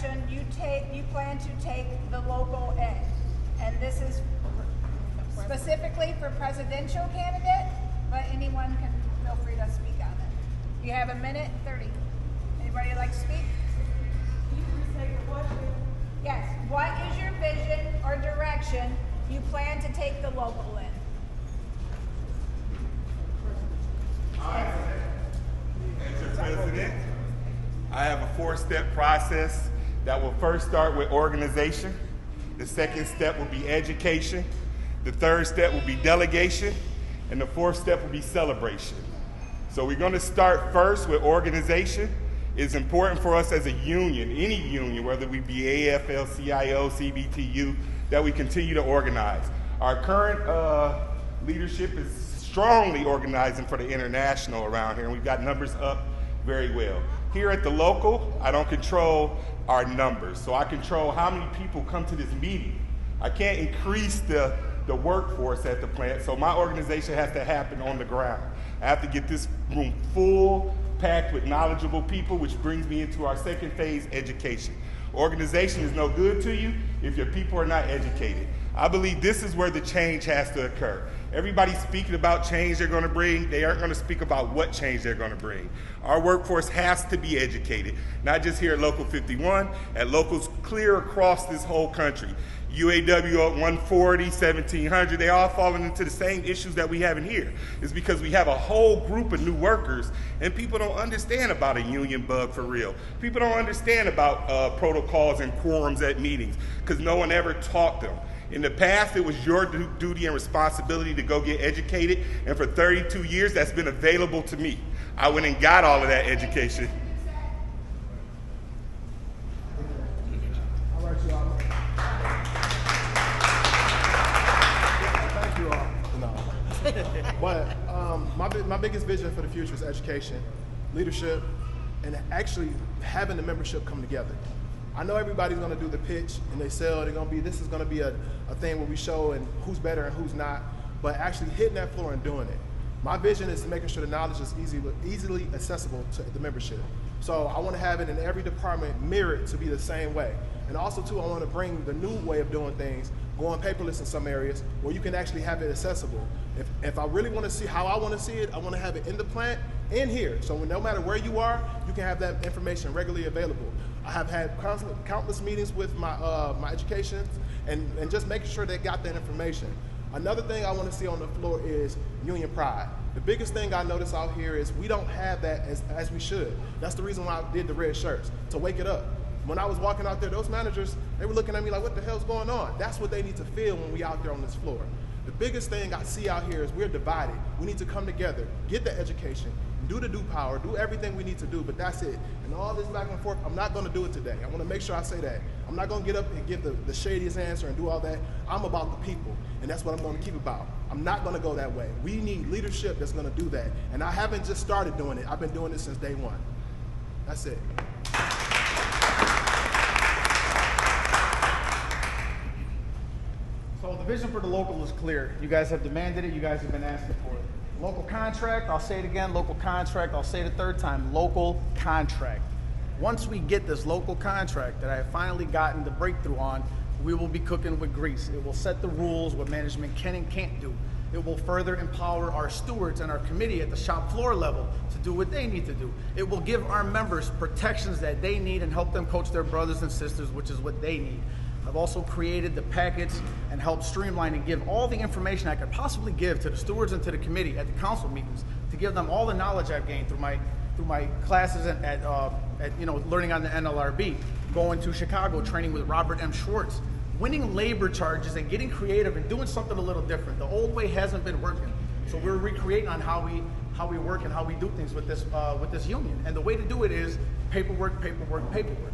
direction, you plan to take the local in. And this is specifically for presidential candidate, but anyone can feel free to speak on it. You have a minute 30. Anybody like to speak? Can you restate the question? Yes. What is your vision or direction you plan to take the local in? Mr. President, I have a 4-step process that will first start with organization. The second step will be education. The third step will be delegation. And the fourth step will be celebration. So we're going to start first with organization. It's important for us as a union, any union, whether we be AFL-CIO, CBTU, that we continue to organize. Our current leadership is strongly organizing for the international around here, and we've got numbers up very well. Here at the local, I don't control our numbers, so I control how many people come to this meeting. I can't increase the workforce at the plant, so my organization has to happen on the ground. I have to get this room full, packed with knowledgeable people, which brings me into our second phase, education. Organization is no good to you if your people are not educated. I believe this is where the change has to occur. Everybody's speaking about change they're going to bring. They aren't going to speak about what change they're going to bring. Our workforce has to be educated, not just here at Local 51, at locals clear across this whole country. UAW at 140, 1700, they all falling into the same issues that we have in here. It's because we have a whole group of new workers and people don't understand about a union bug for real. People don't understand about protocols and quorums at meetings because no one ever taught them. In the past, it was your duty and responsibility to go get educated, and for 32 years, that's been available to me. I went and got all of that education. All right, y'all. Thank you all. No. But my biggest vision for the future is education, leadership, and actually having the membership come together. I know everybody's going to do the pitch and this is going to be a thing where we show and who's better and who's not, but actually hitting that floor and doing it. My vision is making sure the knowledge is easily accessible to the membership. So I want to have it in every department mirrored to be the same way. And also too, I want to bring the new way of doing things, going paperless in some areas where you can actually have it accessible. If I really want to see how I want to see it, I want to have it in the plant and here. So no matter where you are, you can have that information regularly available. I have had countless meetings with my education and just making sure they got that information. Another thing I want to see on the floor is union pride. The biggest thing I notice out here is we don't have that as we should. That's the reason why I did the red shirts, to wake it up. When I was walking out there, those managers, they were looking at me like, what the hell's going on? That's what they need to feel when we out there on this floor. The biggest thing I see out here is we're divided. We need to come together, get the education, do the due power, do everything we need to do, but that's it. And all this back and forth, I'm not going to do it today. I want to make sure I say that. I'm not going to get up and give the shadiest answer and do all that. I'm about the people, and that's what I'm going to keep about. I'm not going to go that way. We need leadership that's going to do that. And I haven't just started doing it. I've been doing it since day one. That's it. So the vision for the local is clear. You guys have demanded it. You guys have been asking for it. Local contract, I'll say it again, local contract, I'll say it a third time, local contract. Once we get this local contract that I have finally gotten the breakthrough on, we will be cooking with grease. It will set the rules, what management can and can't do. It will further empower our stewards and our committee at the shop floor level to do what they need to do. It will give our members protections that they need and help them coach their brothers and sisters, which is what they need. I've also created the packets and helped streamline and give all the information I could possibly give to the stewards and to the committee at the council meetings to give them all the knowledge I've gained through my classes at learning on the NLRB, going to Chicago, training with Robert M. Schwartz, winning labor charges and getting creative and doing something a little different. The old way hasn't been working, so we're recreating on how we work and how we do things with this union. And the way to do it is paperwork, paperwork, paperwork.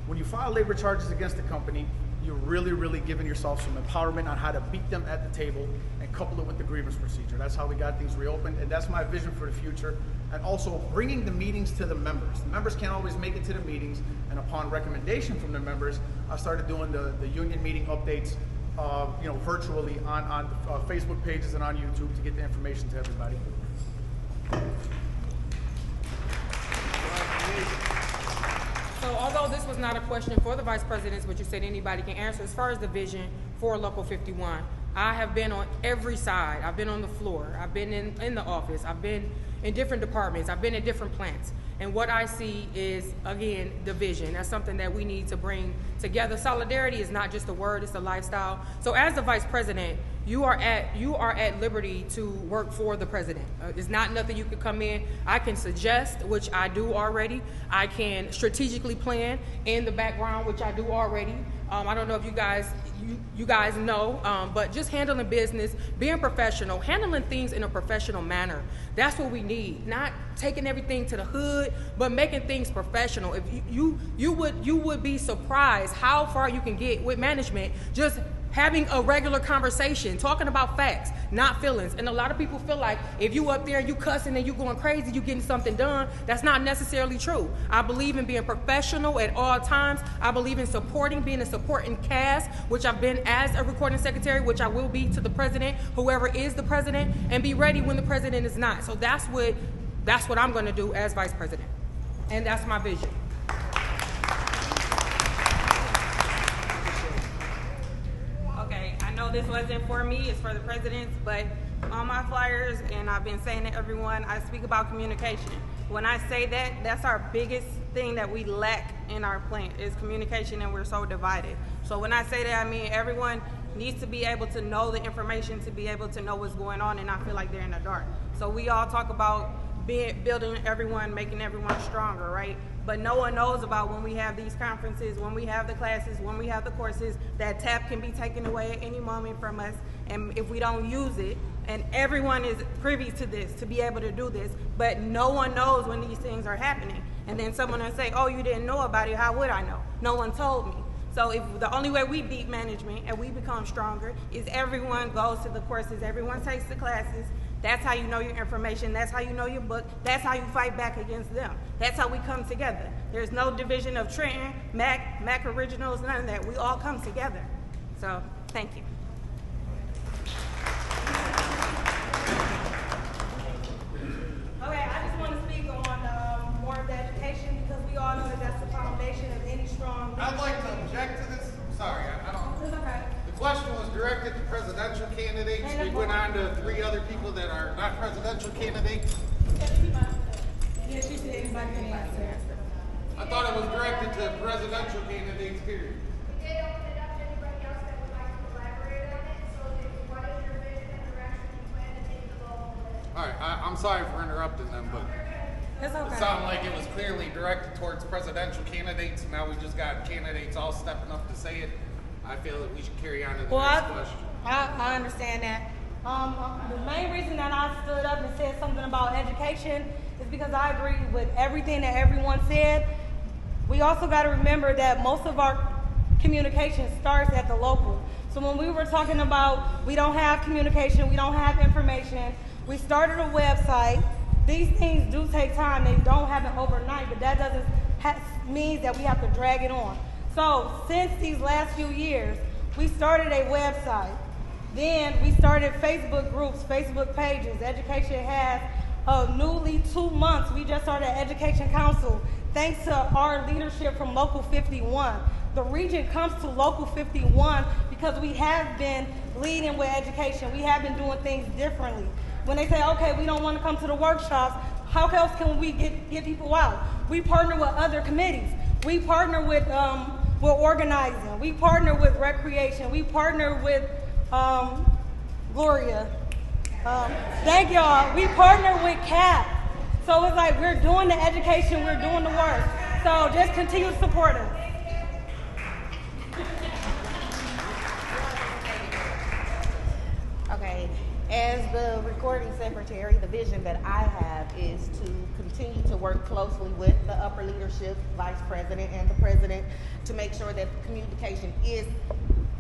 When you file labor charges against the company, you're really giving yourself some empowerment on how to beat them at the table and couple it with the grievance procedure. That's how we got things reopened, and that's my vision for the future. And also bringing the meetings to the members. The members can't always make it to the meetings, and upon recommendation from the members, I started doing the union meeting updates virtually on Facebook pages and on YouTube to get the information to everybody. So although this was not a question for the vice presidents, but you said anybody can answer, as far as the vision for Local 51, I have been on every side. I've been on the floor. I've been in the office. I've been in different departments. I've been at different plants. And what I see is, again, the vision. That's something that we need to bring together. Solidarity is not just a word, it's a lifestyle. So as the vice president, you are at liberty to work for the president. It's not nothing you could come in. I can suggest, which I do already. I can strategically plan in the background, which I do already. I don't know if you guys know, but just handling business, being professional, handling things in a professional manner. That's what we need. Not taking everything to the hood, but making things professional. If you would be surprised how far you can get with management just having a regular conversation, talking about facts, not feelings. And a lot of people feel like if you up there and you cussing and you going crazy, you getting something done. That's not necessarily true. I believe in being professional at all times. I believe in supporting, being a supporting cast, which I've been as a recording secretary, which I will be to the president, whoever is the president, and be ready when the president is not. So that's what I'm gonna do as vice president. And that's my vision. Okay, I know this wasn't for me, it's for the presidents, but on my flyers, and I've been saying to everyone, I speak about communication. When I say that, that's our biggest thing that we lack in our plant is communication, and we're so divided. So when I say that, I mean everyone needs to be able to know the information, to be able to know what's going on and not feel like they're in the dark. So we all talk about building everyone, making everyone stronger, right? But no one knows about when we have these conferences, when we have the classes, when we have the courses, that TAP can be taken away at any moment from us. And if we don't use it, and everyone is privy to this, to be able to do this, but no one knows when these things are happening. And then someone will say, oh, you didn't know about it, how would I know? No one told me. So if the only way we beat management and we become stronger is everyone goes to the courses, everyone takes the classes. That's how you know your information. That's how you know your book. That's how you fight back against them. That's how we come together. There's no division of Trenton, Mac Originals, none of that. We all come together. So, thank you. Okay, I just want to speak on more of the education because we all know that that's the foundation of any strong leadership. I'd like to object to this. I'm sorry, I don't. It's okay. The question was directed to presidential candidates. We went on to 3 other people that are not presidential candidates. Yeah, she said anybody can answer. I thought it was directed to presidential candidates, period. We did open it up to anybody else that would like to elaborate on it. So what is your vision and direction you plan to take the local with? All right, I'm sorry for interrupting them, but It's okay. it sounded like it was clearly directed towards presidential candidates. Now we just got candidates all stepping up to say it. I feel that we should carry on to the next question. I understand that. The main reason that I stood up and said something about education is because I agree with everything that everyone said. We also got to remember that most of our communication starts at the local. So when we were talking about we don't have communication, we don't have information, we started a website. These things do take time. They don't happen overnight, but that doesn't mean that we have to drag it on. So since these last few years, we started a website. Then we started Facebook groups, Facebook pages. Education has newly 2 months. We just started an education council thanks to our leadership from Local 51. The region comes to Local 51 because we have been leading with education. We have been doing things differently. When they say, okay, we don't want to come to the workshops, how else can we get people out? We partner with other committees. We partner with organizing. We partner with recreation. We partner with Gloria. Thank y'all. We partner with CAP. So it's like we're doing the education, we're doing the work. So just continue to support us. Okay, as the recording secretary, the vision that I have is to continue to work closely with the upper leadership, vice president and the president, to make sure that the communication is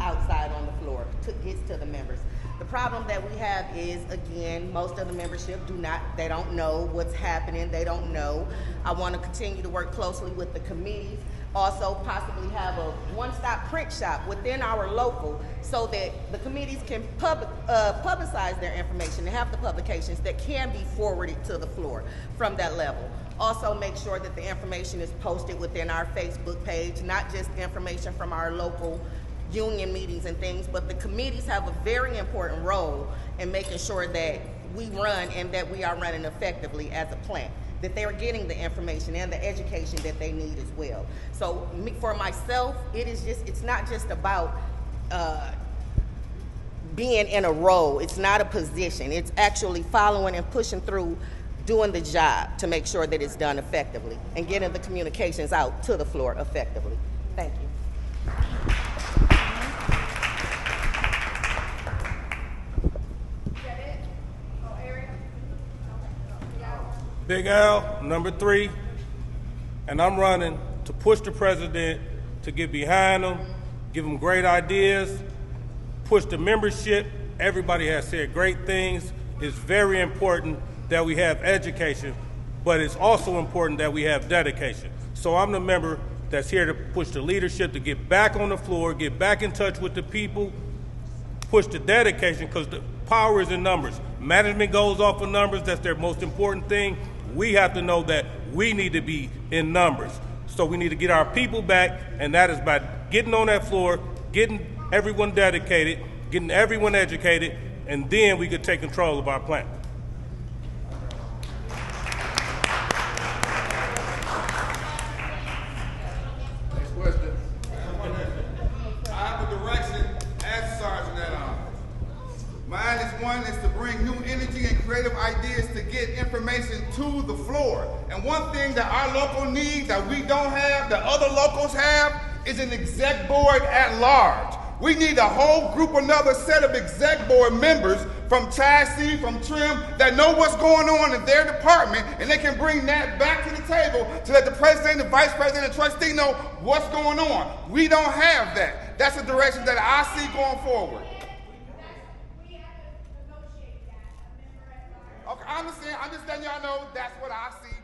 outside on the floor, gets to the members. The problem that we have is, again, most of the membership they don't know what's happening, they don't know. I want to continue to work closely with the committees, also possibly have a one-stop one-stop print shop within our local so that the committees can publicize their information and have the publications that can be forwarded to the floor from that level. Also make sure that the information is posted within our Facebook page, not just information from our local union meetings and things, but the committees have a very important role in making sure that we run and that we are running effectively as a plant, that they're getting the information and the education that they need as well. So for myself, it's not just about being in a role. It's not a position. It's actually following and pushing through, doing the job to make sure that it's done effectively and getting the communications out to the floor effectively. Thank you. Big Al, number 3, and I'm running to push the president to get behind him, give him great ideas, push the membership. Everybody has said great things. It's very important that we have education, but it's also important that we have dedication. So I'm the member that's here to push the leadership to get back on the floor, get back in touch with the people, push the dedication, because the power is in numbers. Management goes off of numbers. That's their most important thing. We have to know that we need to be in numbers. So we need to get our people back, and that is by getting on that floor, getting everyone dedicated, getting everyone educated, and then we could take control of our plant. Next question. I have a direction as Sergeant at Arms. Mine is one is to bring new energy and creative ideas to get information to the floor. And one thing that our local needs that we don't have, that other locals have, is an exec board at large. We need a whole group, another set of exec board members from chassis, from trim, that know what's going on in their department, and they can bring that back to the table to let the president, the vice president, and trustee know what's going on. We don't have that. That's the direction that I see going forward. Okay, I understand. I'm just letting y'all know that's what I see.